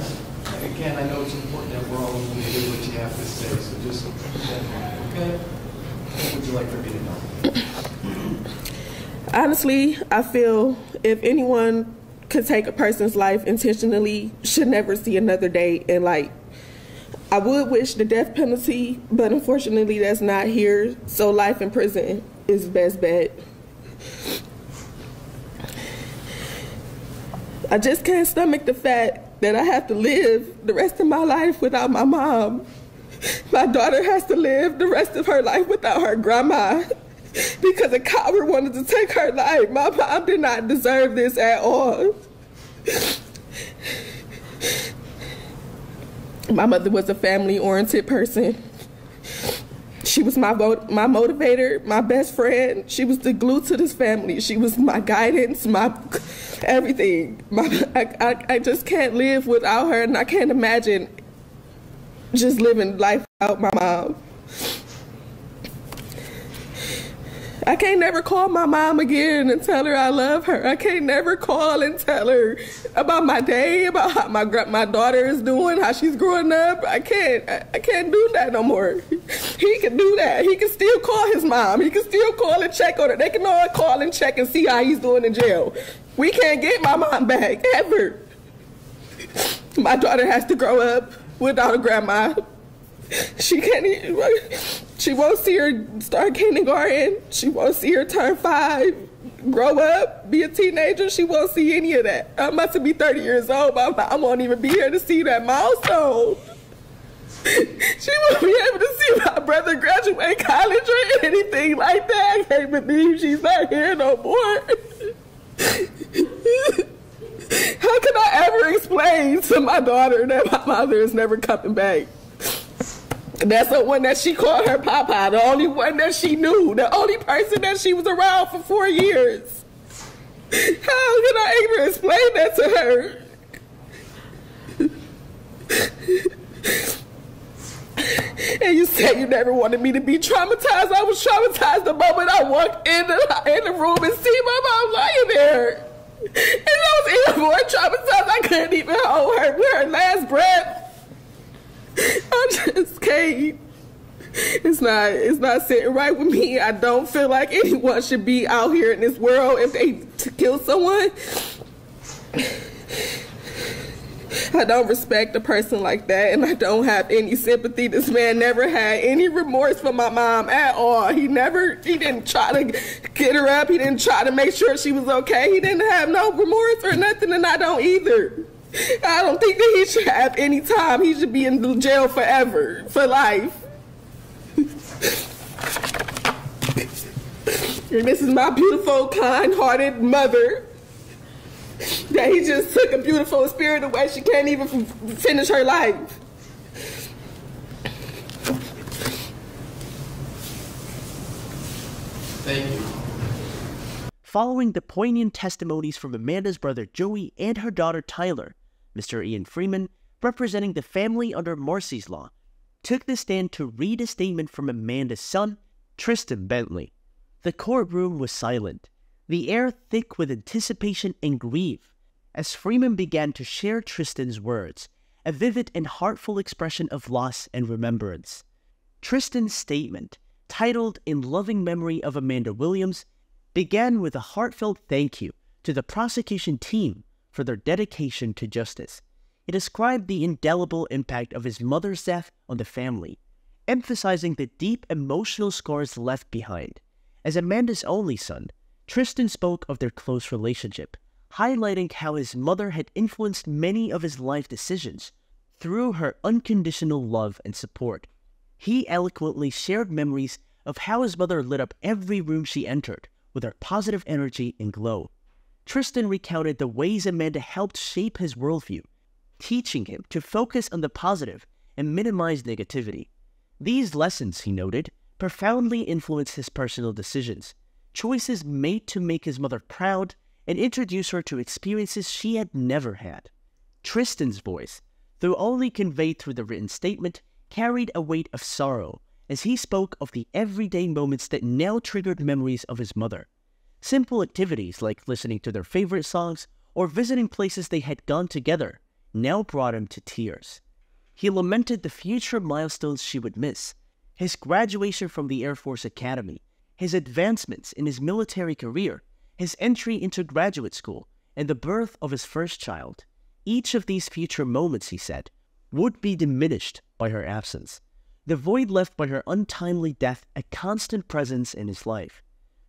Again, I know it's important that we're all going to do what you have to say, so just keep that in mind, okay? What would you like for me to know? Honestly, I feel if anyone could take a person's life intentionally, should never see another day in light. I would wish the death penalty, but unfortunately that's not here, so life in prison is the best bet. I just can't stomach the fact that I have to live the rest of my life without my mom. My daughter has to live the rest of her life without her grandma because a coward wanted to take her life. My mom did not deserve this at all. My mother was a family-oriented person. She was my motivator, my best friend. She was the glue to this family. She was my guidance, my everything. I just can't live without her, and I can't imagine just living life without my mom. I can't never call my mom again and tell her I love her. I can't never call and tell her about my day, about how my daughter is doing, how she's growing up. I can't do that no more. He can do that. He can still call his mom. He can still call and check on her. They can all call and check and see how he's doing in jail. We can't get my mom back, ever. My daughter has to grow up without a grandma. She won't see her start kindergarten. She won't see her turn 5, grow up, be a teenager. She won't see any of that. I'm about to be 30 years old. My mom won't even be here to see that milestone. She won't be able to see my brother graduate college or anything like that. I can't believe she's not here no more. How can I ever explain to my daughter that my mother is never coming back? That's the one that she called her Papa, the only one that she knew, the only person that she was around for 4 years. How can I even explain that to her? And you said you never wanted me to be traumatized. I was traumatized the moment I walked in the room and see my mom lying there. And I was even more traumatized. I couldn't even hold her with her last breath. I just can't. It's not sitting right with me. I don't feel like anyone should be out here in this world if they kill someone. I don't respect a person like that, and I don't have any sympathy. This man never had any remorse for my mom at all. He didn't try to get her up. He didn't try to make sure she was okay. He didn't have no remorse or nothing, and I don't either. I don't think that he should have any time. He should be in jail forever, for life. And this is my beautiful, kind-hearted mother that he just took a beautiful spirit away. She can't even finish her life. Thank you. Following the poignant testimonies from Amanda's brother Joey and her daughter Tyler, Mr. Ian Freeman, representing the family under Marcy's law, took the stand to read a statement from Amanda's son, Tristan Bentley. The courtroom was silent, the air thick with anticipation and grief, as Freeman began to share Tristan's words, a vivid and heartful expression of loss and remembrance. Tristan's statement, titled In Loving Memory of Amanda Williams, began with a heartfelt thank you to the prosecution team for their dedication to justice. It described the indelible impact of his mother's death on the family, emphasizing the deep emotional scars left behind. As Amanda's only son, Tristan spoke of their close relationship, highlighting how his mother had influenced many of his life decisions through her unconditional love and support. He eloquently shared memories of how his mother lit up every room she entered with her positive energy and glow. Tristan recounted the ways Amanda helped shape his worldview, teaching him to focus on the positive and minimize negativity. These lessons, he noted, profoundly influenced his personal decisions, choices made to make his mother proud and introduce her to experiences she had never had. Tristan's voice, though only conveyed through the written statement, carried a weight of sorrow as he spoke of the everyday moments that now triggered memories of his mother. Simple activities like listening to their favorite songs or visiting places they had gone together now brought him to tears. He lamented the future milestones she would miss, his graduation from the Air Force Academy, his advancements in his military career, his entry into graduate school, and the birth of his first child. Each of these future moments, he said, would be diminished by her absence. The void left by her untimely death a constant presence in his life.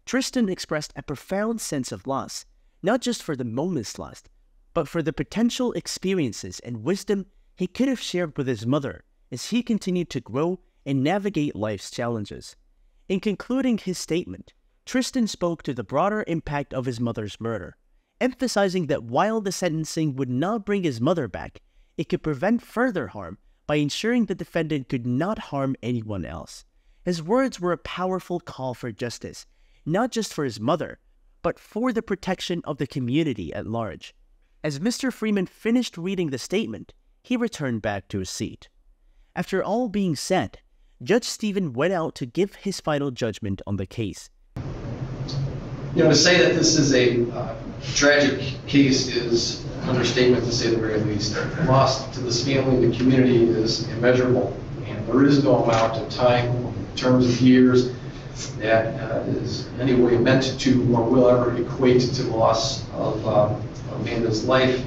Tristan expressed a profound sense of loss, not just for the moments lost, but for the potential experiences and wisdom he could have shared with his mother as he continued to grow and navigate life's challenges. In concluding his statement, Tristan spoke to the broader impact of his mother's murder, emphasizing that while the sentencing would not bring his mother back, it could prevent further harm by ensuring the defendant could not harm anyone else. His words were a powerful call for justice, not just for his mother, but for the protection of the community at large. As Mr. Freeman finished reading the statement, he returned back to his seat. After all being said, Judge Stephen went out to give his final judgment on the case. You know, to say that this is a tragic case is an understatement, to say the very least. The loss to this family and the community is immeasurable, and there is no amount of time in terms of years that is in any way meant to or will ever equate to the loss of Amanda's life,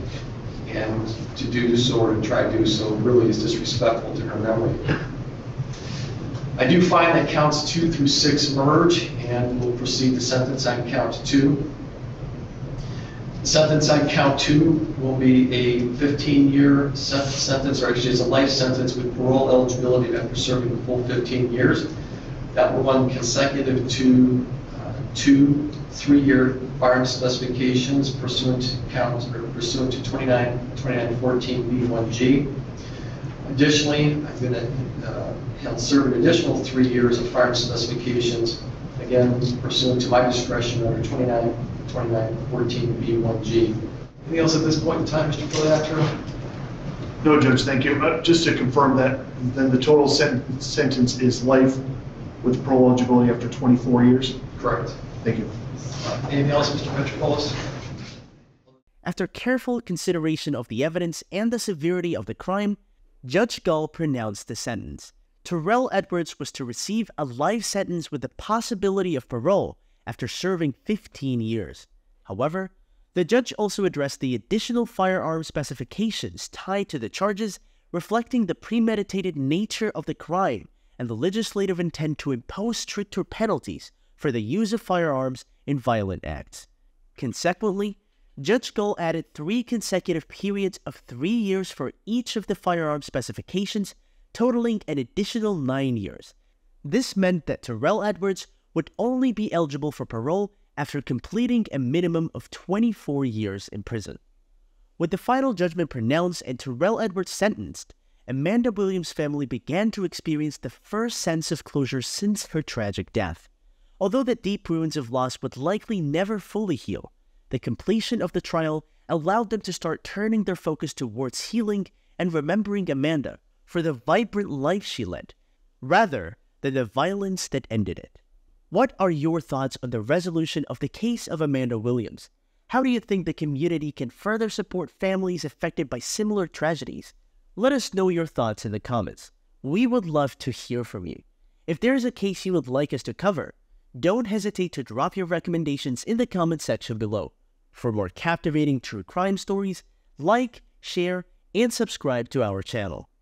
and to do so or to try to do so really is disrespectful to her memory. I do find that counts 2 through 6 merge, and we'll proceed to sentence on count 2. The sentence on count 2 will be a 15-year sentence, or actually it's a life sentence with parole eligibility after serving the full 15 years. That will run consecutive to 2 3-year firearm specifications pursuant to 2914B1G. Additionally, I'm going to serve an additional 3 years of firearm specifications, again pursuant to my discretion under 2914B1G. Anything else at this point in time, Mr. Filiatro? No, Judge, thank you. Just to confirm that, then the total sentence is life with parole eligibility after 24 years? Correct. Thank you. Anything else, Mr. Petropoulos? After careful consideration of the evidence and the severity of the crime, Judge Gull pronounced the sentence. Terrell Edwards was to receive a life sentence with the possibility of parole after serving 15 years. However, the judge also addressed the additional firearm specifications tied to the charges, reflecting the premeditated nature of the crime and the legislative intent to impose stricter penalties for the use of firearms in violent acts. Consequently, Judge Gull added 3 consecutive periods of 3 years for each of the firearm specifications, totaling an additional 9 years. This meant that Terrell Edwards would only be eligible for parole after completing a minimum of 24 years in prison. With the final judgment pronounced and Terrell Edwards sentenced, Amanda Williams' family began to experience the first sense of closure since her tragic death. Although the deep wounds of loss would likely never fully heal, the completion of the trial allowed them to start turning their focus towards healing and remembering Amanda for the vibrant life she led, rather than the violence that ended it. What are your thoughts on the resolution of the case of Amanda Williams? How do you think the community can further support families affected by similar tragedies? Let us know your thoughts in the comments. We would love to hear from you. If there is a case you would like us to cover, don't hesitate to drop your recommendations in the comment section below. For more captivating true crime stories, like, share, and subscribe to our channel.